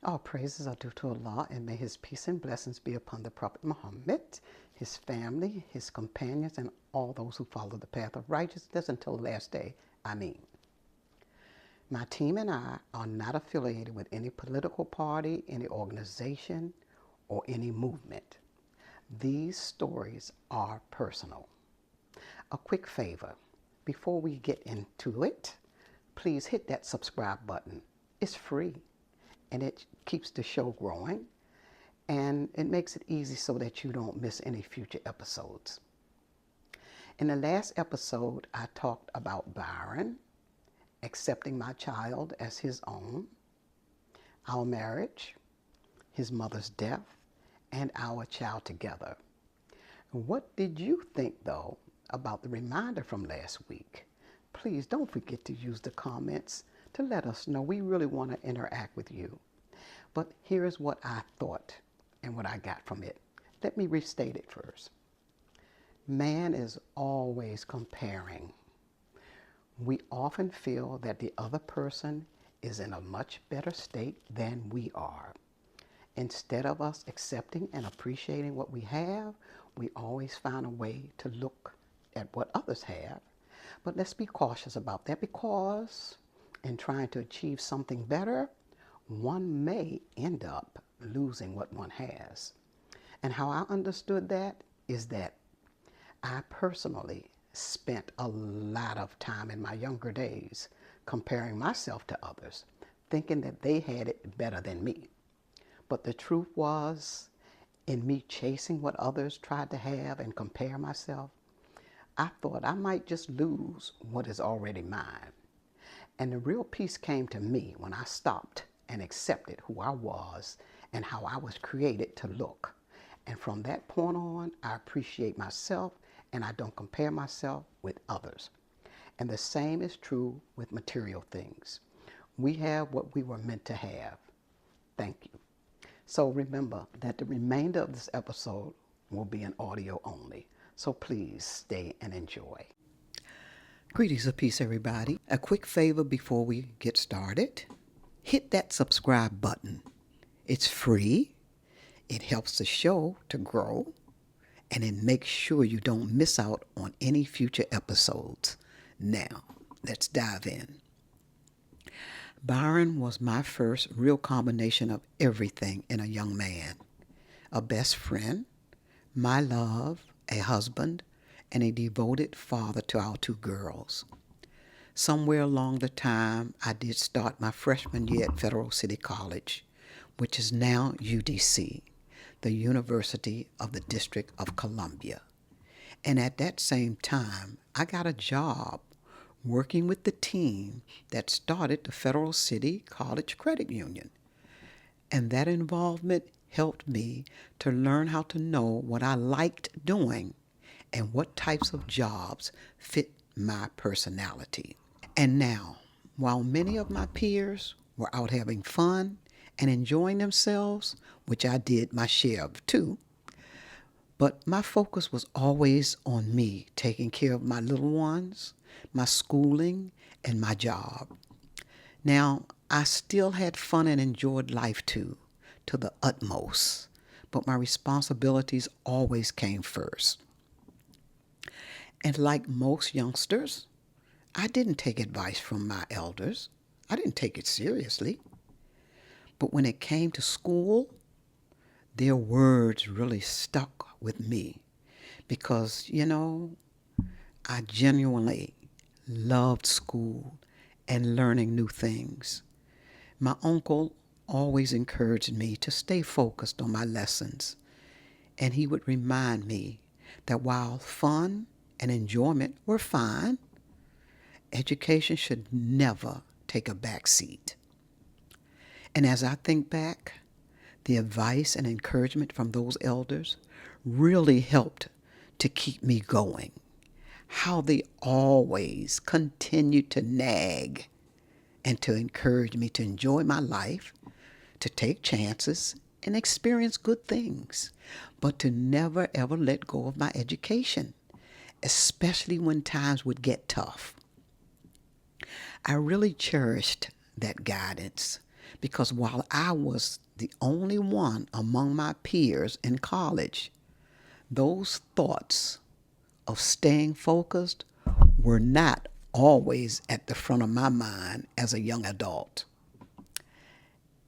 All praises are due to Allah, and may His peace and blessings be upon the Prophet Muhammad, his family, his companions, and all those who follow the path of righteousness until the last day. Ameen. My team and I are not affiliated with any political party, any organization, or any movement. These stories are personal. A quick favor, before we get into it, please hit that subscribe button. It's free, and it keeps the show growing, and it makes it easy so that you don't miss any future episodes. In the last episode, I talked about Byron accepting my child as his own, our marriage, his mother's death, and our child together. What did you think, though, about the reminder from last week? Please don't forget to use the comments to let us know. We really want to interact with you. But here is what I thought and what I got from it. Let me restate it first. Man is always comparing. We often feel that the other person is in a much better state than we are. Instead of us accepting and appreciating what we have, we always find a way to look at what others have. But let's be cautious about that, because in trying to achieve something better, one may end up losing what one has. And how I understood that is that I personally spent a lot of time in my younger days comparing myself to others, thinking that they had it better than me. But the truth was, in me chasing what others tried to have and compare myself, I thought I might just lose what is already mine. And the real peace came to me when I stopped and accepted who I was and how I was created to look. And from that point on, I appreciate myself, and I don't compare myself with others. And the same is true with material things. We have what we were meant to have. Thank you. So remember that the remainder of this episode will be in audio only. So please stay and enjoy. Greetings of peace, everybody. A quick favor before we get started. Hit that subscribe button. It's free. It helps the show to grow, and it makes sure you don't miss out on any future episodes. Now, let's dive in. Byron was my first real combination of everything in a young man. A best friend, my love, a husband, and a devoted father to our two girls. Somewhere along the time, I did start my freshman year at Federal City College, which is now UDC, the University of the District of Columbia. And at that same time, I got a job working with the team that started the Federal City College Credit Union. And that involvement helped me to learn how to know what I liked doing and what types of jobs fit my personality. And now, while many of my peers were out having fun and enjoying themselves, which I did my share of too, but my focus was always on me, taking care of my little ones, my schooling, and my job. Now, I still had fun and enjoyed life too, to the utmost, but my responsibilities always came first. And like most youngsters, I didn't take advice from my elders. I didn't take it seriously. But when it came to school, their words really stuck with me because, I genuinely loved school and learning new things. My uncle always encouraged me to stay focused on my lessons, and he would remind me that while fun and enjoyment were fine, education should never take a back seat. And as I think back, the advice and encouragement from those elders really helped to keep me going. How they always continued to nag and to encourage me to enjoy my life, to take chances and experience good things, but to never ever let go of my education, especially when times would get tough. I really cherished that guidance because while I was the only one among my peers in college, those thoughts of staying focused were not always at the front of my mind as a young adult.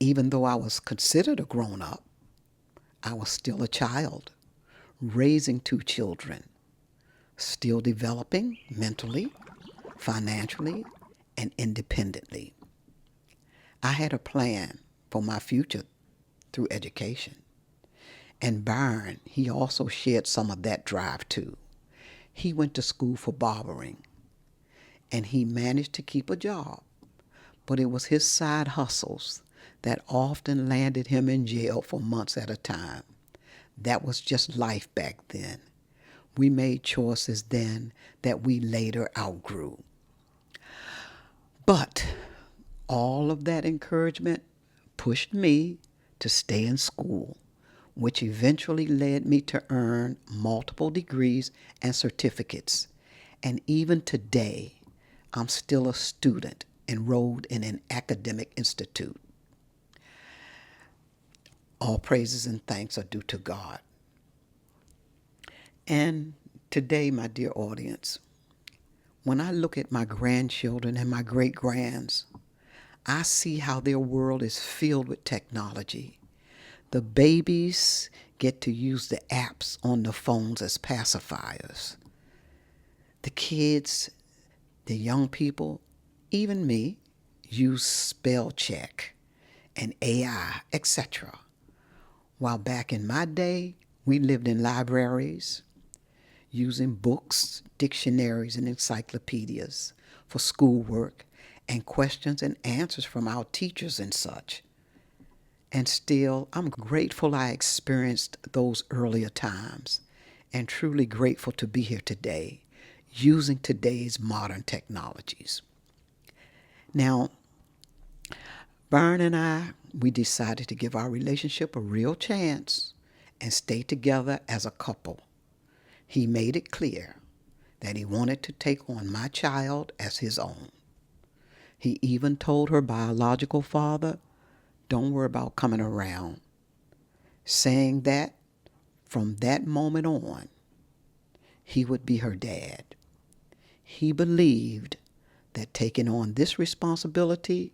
Even though I was considered a grown-up, I was still a child, raising 2 children, still developing mentally, financially, and independently. I had a plan for my future through education. And Byron, he also shared some of that drive too. He went to school for barbering, and he managed to keep a job. But it was his side hustles that often landed him in jail for months at a time. That was just life back then. We made choices then that we later outgrew. But all of that encouragement pushed me to stay in school, which eventually led me to earn multiple degrees and certificates. And even today, I'm still a student enrolled in an academic institute. All praises and thanks are due to God. And today, my dear audience, when I look at my grandchildren and my great-grands, I see how their world is filled with technology. The babies get to use the apps on the phones as pacifiers. The kids, the young people, even me, use spell check and AI, etc. While back in my day, we lived in libraries, using books, dictionaries, and encyclopedias for schoolwork and questions and answers from our teachers and such. And still, I'm grateful I experienced those earlier times and truly grateful to be here today using today's modern technologies. Now, Byron and I, we decided to give our relationship a real chance and stay together as a couple. He made it clear that he wanted to take on my child as his own. He even told her biological father, "Don't worry about coming around," saying that from that moment on, he would be her dad. He believed that taking on this responsibility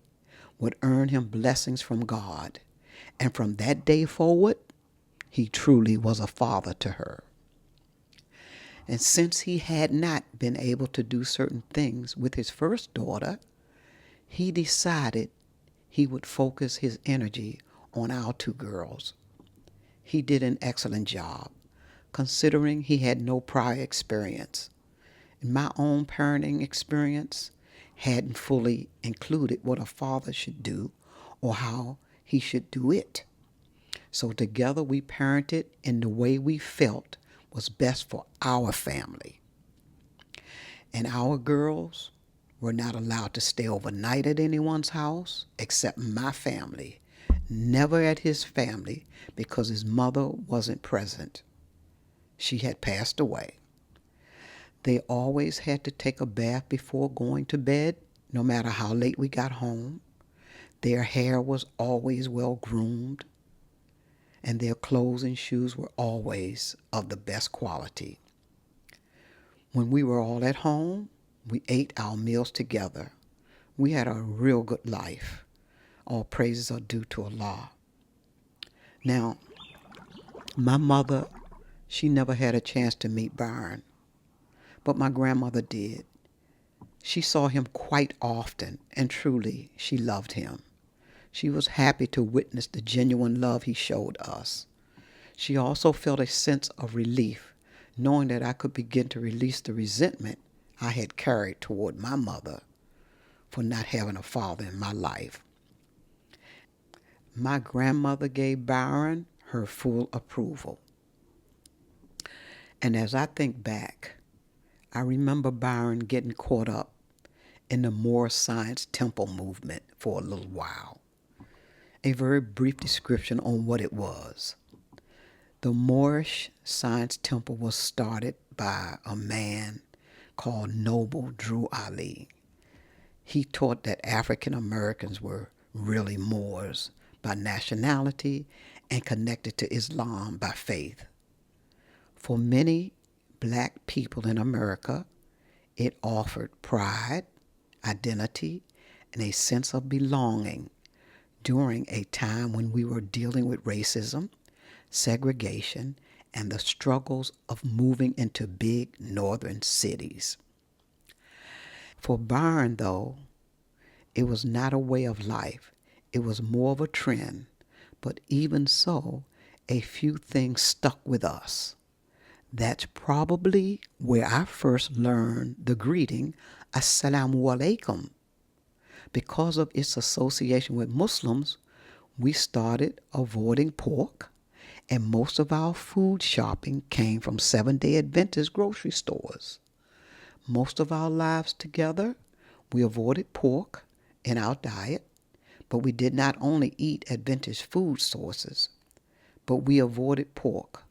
would earn him blessings from God, and from that day forward, he truly was a father to her. And since he had not been able to do certain things with his first daughter, he decided he would focus his energy on our 2 girls. He did an excellent job, considering he had no prior experience. And my own parenting experience hadn't fully included what a father should do or how he should do it. So together we parented in the way we felt was best for our family. And our girls were not allowed to stay overnight at anyone's house except my family, never at his family because his mother wasn't present. She had passed away. They always had to take a bath before going to bed, no matter how late we got home. Their hair was always well groomed, and their clothes and shoes were always of the best quality. When we were all at home, we ate our meals together. We had a real good life. All praises are due to Allah. Now, my mother, she never had a chance to meet Byron, but my grandmother did. She saw him quite often, and truly, she loved him. She was happy to witness the genuine love he showed us. She also felt a sense of relief, knowing that I could begin to release the resentment I had carried toward my mother for not having a father in my life. My grandmother gave Byron her full approval. And as I think back, I remember Byron getting caught up in the Moorish Science Temple movement for a little while. A very brief description on what it was. The Moorish Science Temple was started by a man called Noble Drew Ali. He taught that African Americans were really Moors by nationality and connected to Islam by faith. For many black people in America, it offered pride, identity, and a sense of belonging during a time when we were dealing with racism, segregation, and the struggles of moving into big northern cities. For Byron, though, it was not a way of life. It was more of a trend. But even so, a few things stuck with us. That's probably where I first learned the greeting, Assalamu alaikum. Because of its association with Muslims, we started avoiding pork, and most of our food shopping came from Seventh-day Adventist grocery stores. Most of our lives together, we avoided pork in our diet, but we did not only eat Adventist food sources, but we avoided pork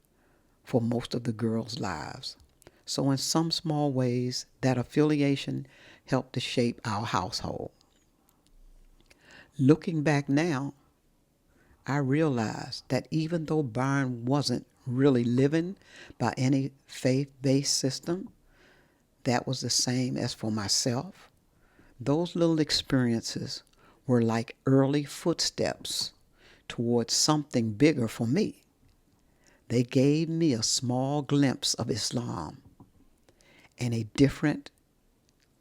for most of the girls' lives. So in some small ways, that affiliation helped to shape our household. Looking back now, I realized that even though Byron wasn't really living by any faith-based system, that was the same as for myself. Those little experiences were like early footsteps towards something bigger for me. They gave me a small glimpse of Islam and a different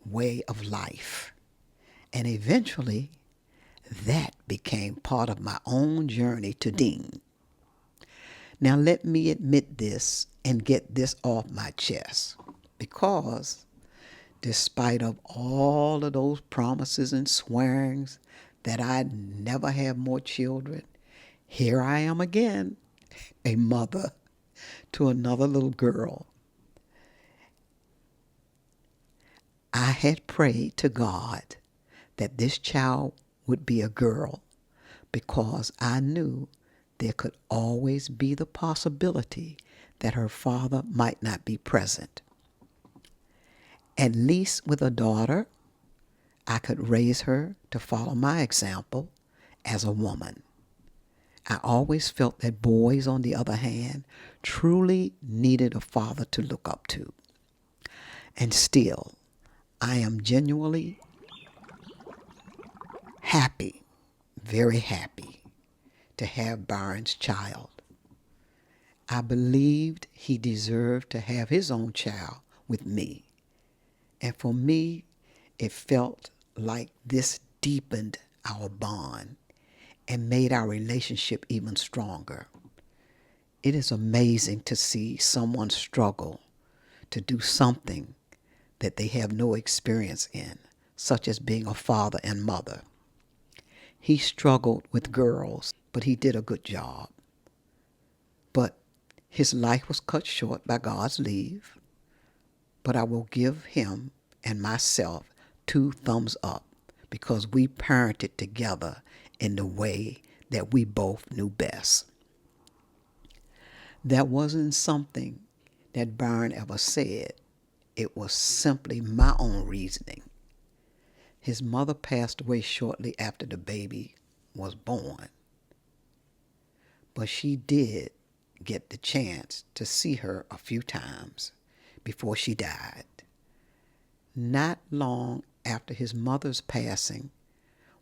way of life. And eventually, that became part of my own journey to Deen. Now let me admit this and get this off my chest, because despite of all of those promises and swearings that I'd never have more children, here I am again, a mother to another little girl. I had prayed to God that this child would be a girl, because I knew there could always be the possibility that her father might not be present. At least with a daughter, I could raise her to follow my example as a woman. I always felt that boys, on the other hand, truly needed a father to look up to. And still, I am genuinely happy, very happy, to have Byron's child. I believed he deserved to have his own child with me. And for me, it felt like this deepened our bond and made our relationship even stronger. It is amazing to see someone struggle to do something that they have no experience in, such as being a father and mother. He struggled with girls, but he did a good job. But his life was cut short by God's leave. But I will give him and myself 2 thumbs up, because we parented together in the way that we both knew best. That wasn't something that Byron ever said. It was simply my own reasoning. His mother passed away shortly after the baby was born, but she did get the chance to see her a few times before she died. Not long after his mother's passing,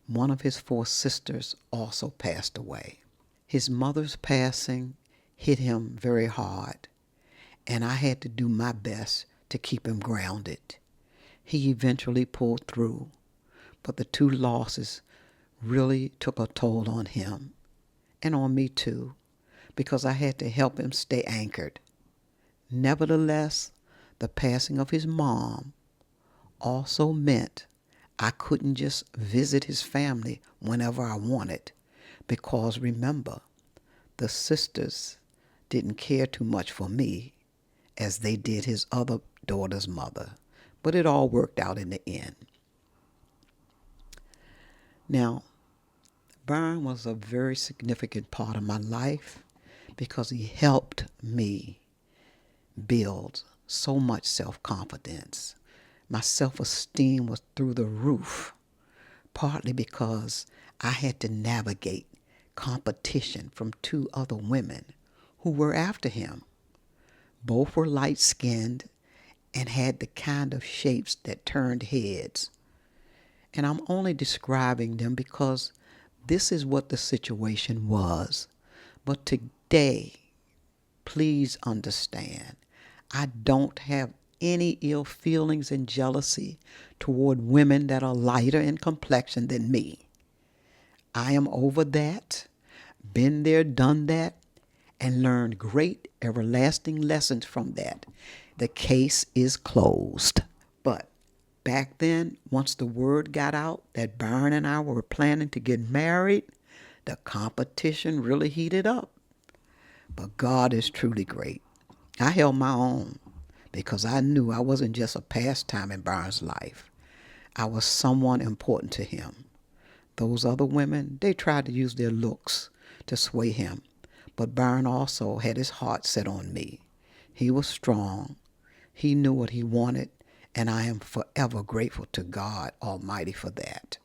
one of his 4 sisters also passed away. His mother's passing hit him very hard, and I had to do my best to keep him grounded. He eventually pulled through, but the 2 losses really took a toll on him, and on me too, because I had to help him stay anchored. Nevertheless, the passing of his mom also meant I couldn't just visit his family whenever I wanted, because remember, the sisters didn't care too much for me as they did his other daughter's mother, but it all worked out in the end. Now, Byron was a very significant part of my life because he helped me build so much self-confidence. My self-esteem was through the roof, partly because I had to navigate competition from two other women who were after him. Both were light-skinned and had the kind of shapes that turned heads. And I'm only describing them because this is what the situation was. But today, please understand, I don't have any ill feelings and jealousy toward women that are lighter in complexion than me. I am over that, been there, done that, and learned great everlasting lessons from that. The case is closed. But back then, once the word got out that Byron and I were planning to get married, the competition really heated up. But God is truly great. I held my own because I knew I wasn't just a pastime in Byron's life. I was someone important to him. Those other women, they tried to use their looks to sway him. But Byron also had his heart set on me. He was strong. He knew what he wanted, and I am forever grateful to God Almighty for that.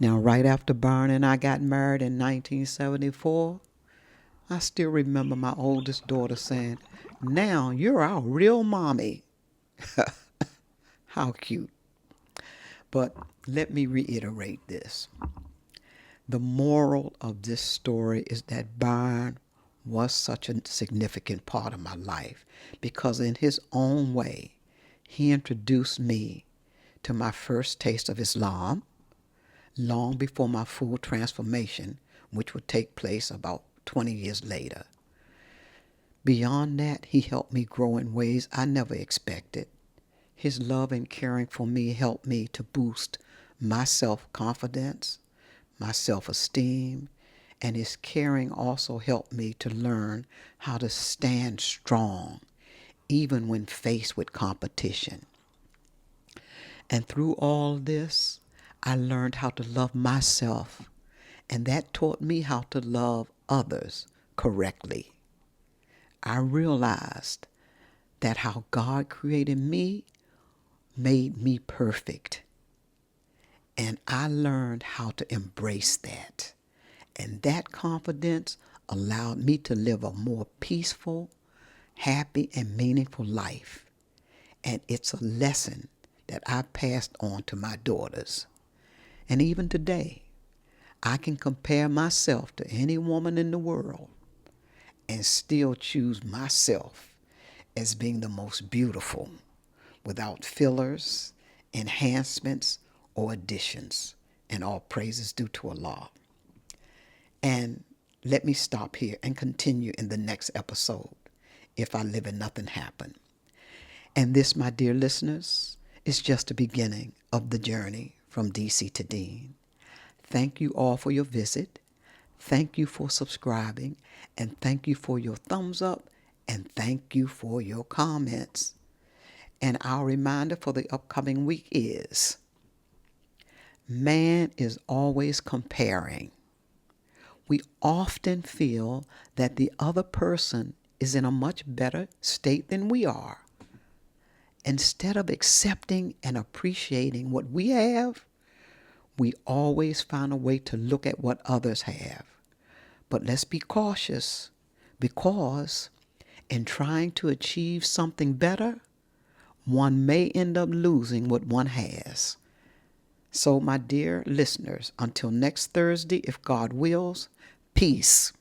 Now, right after Byron and I got married in 1974, I still remember my oldest daughter saying, "Now you're our real mommy." How cute. But let me reiterate this. The moral of this story is that Byron was such a significant part of my life because in his own way, he introduced me to my first taste of Islam long before my full transformation, which would take place about 20 years later. Beyond that, he helped me grow in ways I never expected. His love and caring for me helped me to boost my self-confidence, my self-esteem, and his caring also helped me to learn how to stand strong, even when faced with competition. And through all this, I learned how to love myself, and that taught me how to love others correctly. I realized that how God created me made me perfect. And I learned how to embrace that. And that confidence allowed me to live a more peaceful, happy, and meaningful life. And it's a lesson that I passed on to my daughters. And even today, I can compare myself to any woman in the world and still choose myself as being the most beautiful without fillers, enhancements, or additions. And all praises due to Allah. And let me stop here and continue in the next episode if I live and nothing happen. And this, my dear listeners, is just the beginning of the journey from DC to Deen. Thank you all for your visit. Thank you for subscribing. And thank you for your thumbs up. And thank you for your comments. And our reminder for the upcoming week is, man is always comparing. We often feel that the other person is in a much better state than we are. Instead of accepting and appreciating what we have, we always find a way to look at what others have. But let's be cautious, because in trying to achieve something better, one may end up losing what one has. So, my dear listeners, until next Thursday, if God wills, peace.